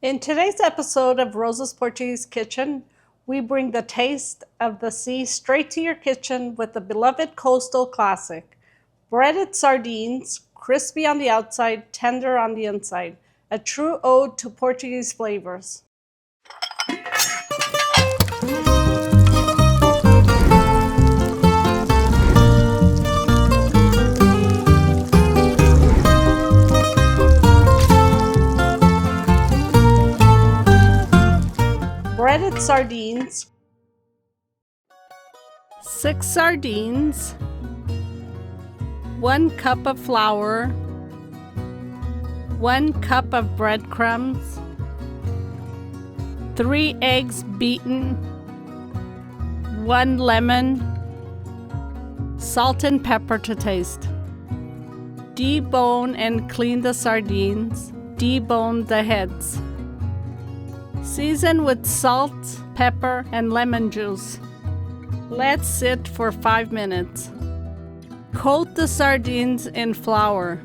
In today's episode of Rosa's Portuguese Kitchen, we bring the taste of the sea straight to your kitchen with the beloved coastal classic, breaded sardines, crispy on the outside, tender on the inside, a true ode to Portuguese flavors. Breaded sardines, 6 sardines, 1 cup of flour, 1 cup of breadcrumbs, 3 eggs beaten, 1 lemon, salt and pepper to taste. Debone and clean the sardines, debone the heads. Season with salt, pepper, and lemon juice. Let sit for 5 minutes. Coat the sardines in flour.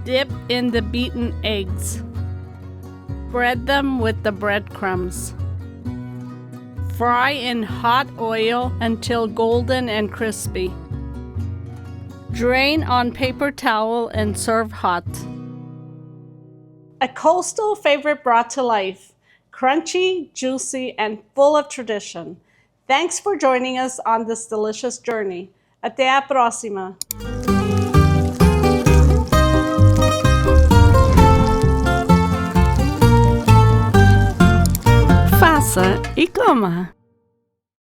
Dip in the beaten eggs. Bread them with the breadcrumbs. Fry in hot oil until golden and crispy. Drain on paper towel and serve hot. A coastal favorite brought to life. Crunchy, juicy, and full of tradition. Thanks for joining us on this delicious journey. Até a próxima! Faça e coma!